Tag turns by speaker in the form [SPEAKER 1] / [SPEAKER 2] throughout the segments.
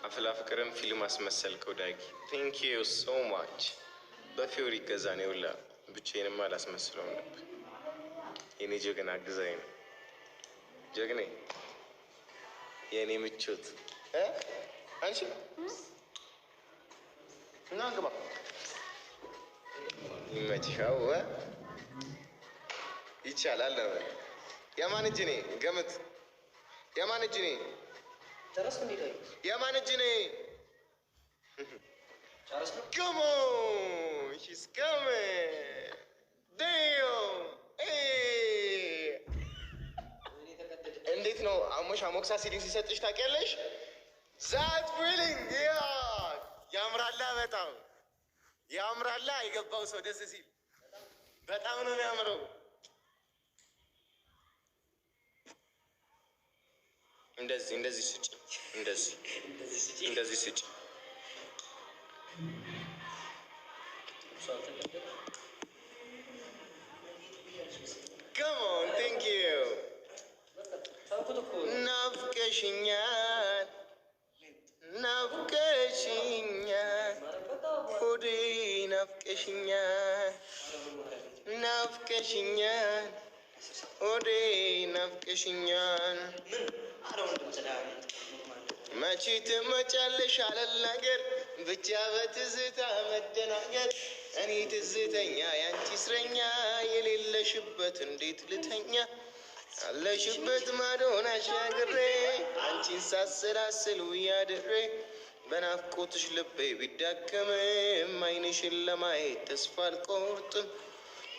[SPEAKER 1] አፍላ ፍቅርን ፊልም አስመሰልከው ዳጊ። ቴንክ ዩ ሶ ማች። በፊዮሪ ገዛ ነው ሁላ ብቻዬንማ አላስመስለውም ነበር። የኔ ጀግና አግዛኝ ነው ጀግኔ፣ የኔ ምቾት አንቺ እና ግባ ይመችሻው። ይቻላል። የማን እጅ ነኝ? ገምት። የማን እጅ ነኝ?
[SPEAKER 2] ጨረስኩ እንዴ?
[SPEAKER 1] የማን እጅ ነኝ? Come on, she's coming. Damn. እንዴት ነው አሞሽ አሞክሳ ሲሊንግ ሲሰጥሽ ታውቂያለሽ? ዛት ፊሊንግ ያምራላ፣ በጣም ያምራላ። የገባው ሰው ደስ ሲል በጣም ነው የሚያምረው። እንደዚህ ስጭ፣ እንደዚህ ስጭ። Come on, thank you. ናፍቀሽኛል፣ ናፍቀሽኛል፣ ሆዴ ናፍቀሽኛል፣ ናፍቀሽኛል፣ ሆዴ ናፍቀሽኛል። መቼ ትመጫለሽ አለልናገር ብቻ በትዝታ መደናገር። እኔ ትዝተኛ ያንቺ እስረኛ የሌለሽበት እንዴት ልተኛ? አለሽበት ማዶን አሻግሬ አንቺን ሳሰላስል ውያድሬ በናፍቆትሽ ልቤ ቢዳከምም ዓይንሽን ለማየት ተስፋ አልቆርጥም።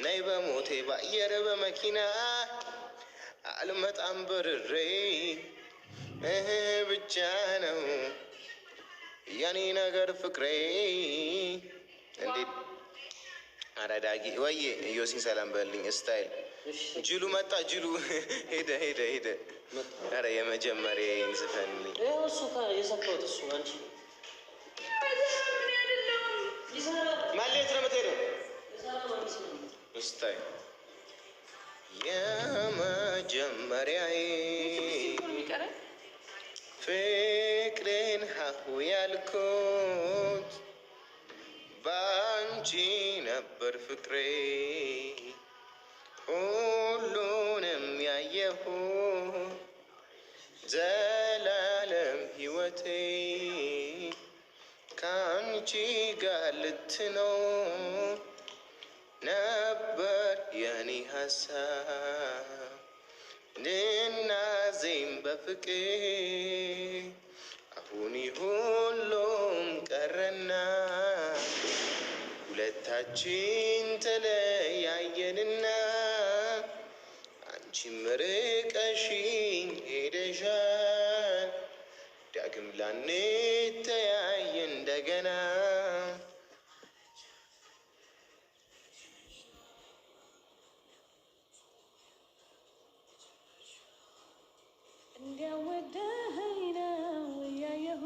[SPEAKER 1] ነይ በሞቴ በአየር በመኪና አልመጣም በርሬ ብቻ ነው የኔ ነገር ፍቅሬ። እንዴት አራዳጊ ወዬ እዮሲን ሰላም በልኝ። ስታይል ጅሉ መጣ፣ ጅሉ ሄደ። ኧረ የመጀመሪያ ዝፈንልኝ እሱ የሰካሁት እሱ አንቺ ማሌት ነው የምትሄደው ስታይል የመጀመሪያዬ ፍቅርን ሀሁ ያልኩት ባንቺ ነበር ፍቅሬ። ሁሉንም ያየሁ ዘላለም ሕይወቴ ከአንቺ ጋር ልትኖር ነበር የኔ ሀሳብ። ልናዜም በፍቅር አሁን ሁሉም ቀረና ሁለታችን ተለያየንና አንቺም ርቀሽኝ ሄደሻል። ዳግም ላንተያይ እንደገና
[SPEAKER 3] እንዲያወደኸኝ ነው ያየሁ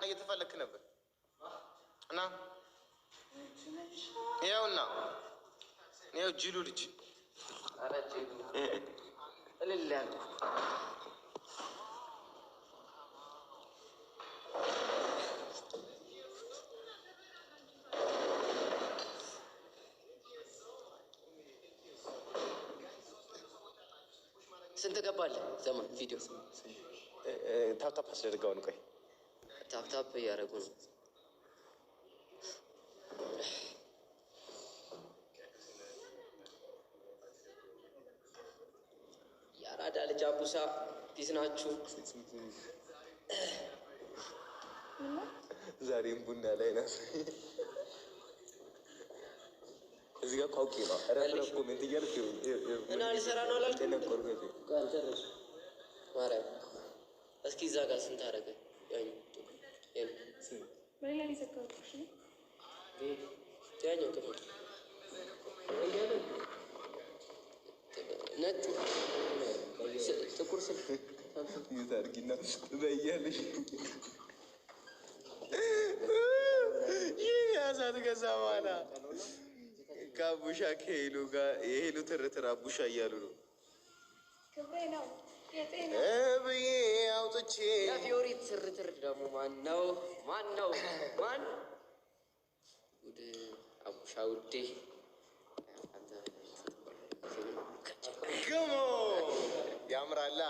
[SPEAKER 1] እየተፈለክ ነበር እና ይኸውና ይኸው ጅሉ ልጅ እልል ያለ
[SPEAKER 2] ስንት ገባልህ? ዘመን ቪዲዮ
[SPEAKER 1] ታፕታፕ አስደርገውን። ቆይ
[SPEAKER 2] ታፕታፕ እያደረጉ ነው። የአራዳ ልጅ አቡሳ ፒስ ናችሁ።
[SPEAKER 1] ዛሬም ቡና ላይ ናት። እዚህ ጋር ቋውቂ ነው። ረፍረፍ ኮሜንት እያልክ
[SPEAKER 2] እና ሊሰራ ነው አላልኩም? አልጨረሱ ማርያም። እስኪ እዛ ጋር ስንት አደረገ?
[SPEAKER 3] በሌላ ሊሰካዎች
[SPEAKER 2] ያኛው ክፍል ነጭ ጥቁር ስልክ
[SPEAKER 1] ታርጊና በያለሽ ይህ ያሳት ገዛ በኋላ ከአቡሻ ከሄሉ ጋር የሄሉ ትርትር አቡሻ እያሉ ነው
[SPEAKER 3] ክብሬ ነው የጤና
[SPEAKER 1] ብዬ አውጥቼ
[SPEAKER 2] የፊዮሪ ትርትር ደግሞ ማን ነው? ማን ውድ አቡሻ ውዴ
[SPEAKER 1] ግሞ ያምራላ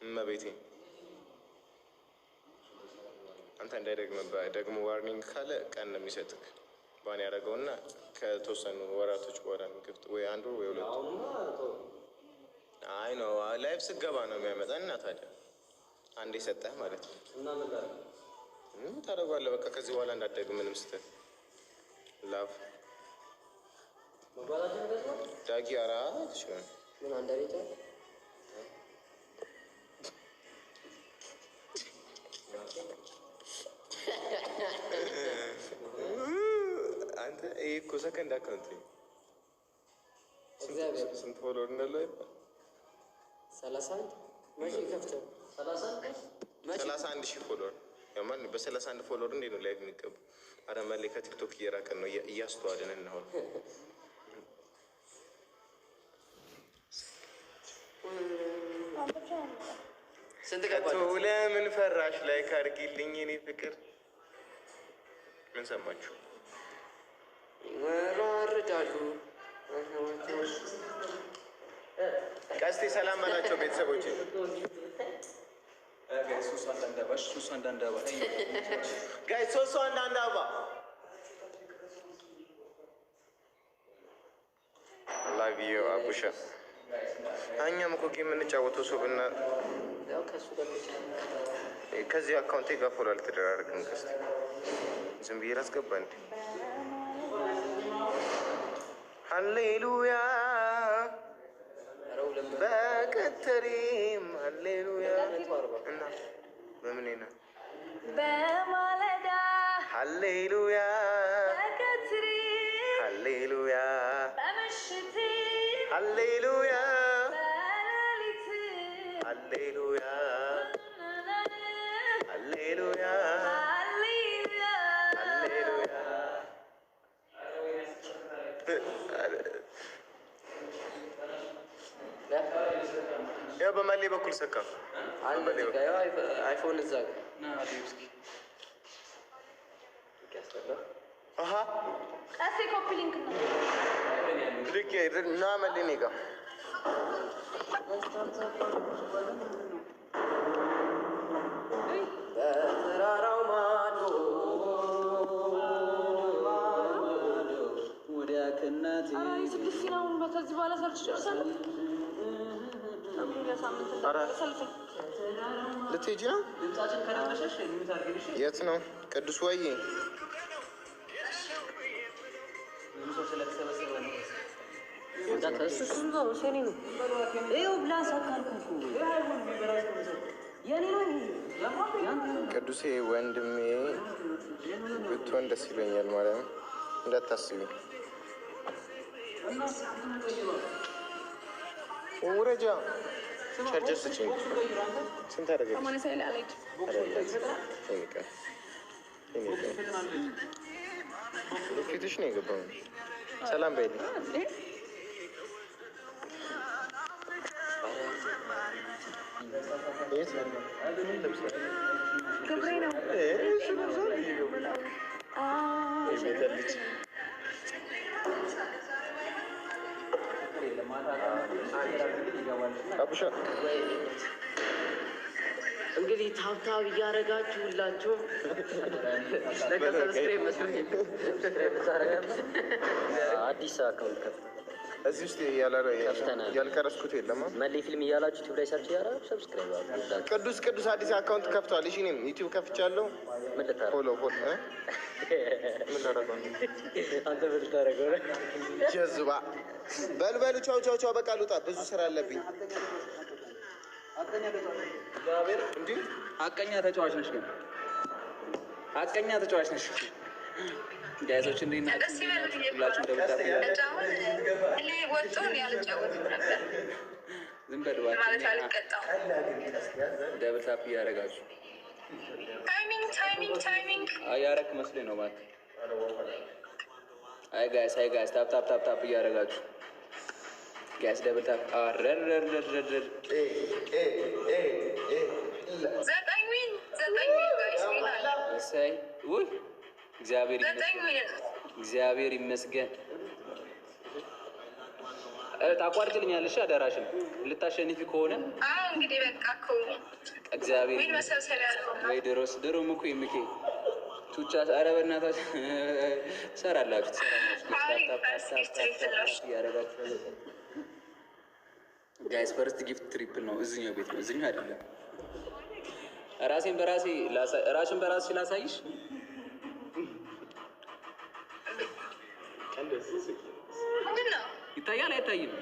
[SPEAKER 1] እመቤቴ አንተ እንዳይደግምብህ ደግሞ ዋርኒንግ ካለ ቀን ነው የሚሰጥክ ባን ያደረገውና ከተወሰኑ ወራቶች በኋላ ክፍት ወይ አንዱ ወይ ሁለቱ አይ ነው ላይፍ ስገባ ነው የሚያመጣ እና ታዲያ አንዴ ሰጠህ ማለት ነው ታደርጓለህ በቃ ከዚህ በኋላ እንዳትደግም ምንም ስትል ላቭ ዳጊ አራት ሲሆን
[SPEAKER 2] ምን አንደሬታ
[SPEAKER 1] አንተ ይሄ እኮ ሰከንድ አካውንት ነው። ስንት ፎሎወር እንዳለው አይባል
[SPEAKER 2] 31 መቼ ከፍተው
[SPEAKER 1] 31 ሺህ ፎሎወር ያማን በ31 ፎሎወር እንዴት ነው ላይቭ የሚገቡ? አረ መሌ ከቲክቶክ እየራቀን ነው እያስተዋልን ነው።
[SPEAKER 2] ስንት ገባችሁ?
[SPEAKER 1] ለምን ፈራሽ ላይ ካርጊልኝ የኔ ፍቅር ምን ሰማችሁ?
[SPEAKER 2] ወራርዳሉ
[SPEAKER 1] ቀስቴ ሰላም በላቸው ቤተሰቦቼ።
[SPEAKER 4] ሶስት አንዳንድ አባ
[SPEAKER 1] ጋይ ሶስት አንዳንድ አባ ላቭ ዩ አቡሻ። እኛም እኮ ጌም የምንጫወተው ሰው ብና
[SPEAKER 2] ያው ከሱ ጋር
[SPEAKER 1] ከዚህ አካውንቴ ጋር ፎሎ አልተደራረግም። ቀስቴ ዝም ብዬ ላስገባ እንዴ? ሃሌሉያ በቀተሪም ሃሌሉያ እና በምኔና
[SPEAKER 3] በማለዳ
[SPEAKER 1] ሃሌሉያ
[SPEAKER 3] በቀትሪ
[SPEAKER 1] ሃሌሉያ
[SPEAKER 3] በምሽት
[SPEAKER 1] ሃሌሉያ
[SPEAKER 3] በሌሊት
[SPEAKER 1] ሃሌሉያ ሃሌሉያ ሃሌሉያ ያው በማሌ በኩል ሰካ
[SPEAKER 2] አይፎን እዛ ጋር
[SPEAKER 1] አሃ
[SPEAKER 3] ቀሴ ኮፒ ሊንክ ነው
[SPEAKER 1] ልክ እና መሌ እኔ ጋር
[SPEAKER 2] በተራራው ማዶ
[SPEAKER 4] ወዲያ ከእናቴ
[SPEAKER 3] ስድስት ነው። ከዚህ በኋላ ሰርች ደርሳለሁ።
[SPEAKER 1] ልትሄጂ ነው? የት ነው ቅዱስ? ወይ ቅዱሴ ወንድሜ ብትሆን ደስ ይለኛል። ማርያም እንዳታስቢ ውረጃ ቻርጀር ስጭኝ። ስንት አደረገች? ፊትሽ ነው የገባው። ሰላም በይልኝ።
[SPEAKER 3] ክብሬ ነው
[SPEAKER 1] አቡሻ
[SPEAKER 2] እንግዲህ ታብታብ እያደረጋችሁ ሁላችሁ ሰብስክራይብ አዲስ አካውንት ከፍተናል።
[SPEAKER 1] እዚህ ውስጥ ያልቀረስኩት የለም።
[SPEAKER 2] መሌ ፊልም እያላችሁ ዩቲዩብ ላይ ሰርች እያደረጋችሁ ሰብስክራይብ አድርጉ።
[SPEAKER 1] ቅዱስ አዲስ አካውንት ከፍቷል። እሺ እኔም ዩቲዩብ ከፍቻለሁ።
[SPEAKER 2] ምን ልታረግ
[SPEAKER 1] ፎሎ ምን ላደርገው?
[SPEAKER 2] አንተ ምን ልታረገው?
[SPEAKER 1] ጀዝባ በሉ ቻው በቃ ልውጣ፣ ብዙ ስራ አለብኝ። እንዲህ
[SPEAKER 4] ሀቀኛ ተጫዋች ነሽ፣ ግን ሀቀኛ ተጫዋች ነሽ። ጋይዞች እንዴት ናችሁ? ሁላችሁ እንደምታውቁ ዝም በል እባክህ፣ ደብል ታፕ እያደረጋችሁ
[SPEAKER 5] ታይሚንግ
[SPEAKER 4] አያረክ መስሎኝ ነው ማለት። አይ ጋይስ ታፕ እያደረጋችሁ ጋይስ ደብል ታፕ አረረረረረ
[SPEAKER 5] ዘጠኝ ዊን ጋይስ ይላል።
[SPEAKER 4] እሰይ ውይ እግዚአብሔር ይመስገን። ታቋርጭልኛለሽ አደራሽን ልታሸንፊ ከሆነ
[SPEAKER 5] እንግዲህ በቃ እኮ
[SPEAKER 4] እግዚአብሔር
[SPEAKER 5] ዊን መሰብሰቢያ ነው
[SPEAKER 4] ወይ ድሮም እኮ የሚኬ ቱቻ ኧረ በእናታችሁ ትሰራላችሁ ጋይስ። ፈርስት ጊፍት ትሪፕል ነው። እዚህኛው ቤት ነው፣ እዚህኛው አይደለም። ራስን በራስሽ ላሳይሽ።
[SPEAKER 5] ምንድን ነው
[SPEAKER 4] ይታያል አይታይም?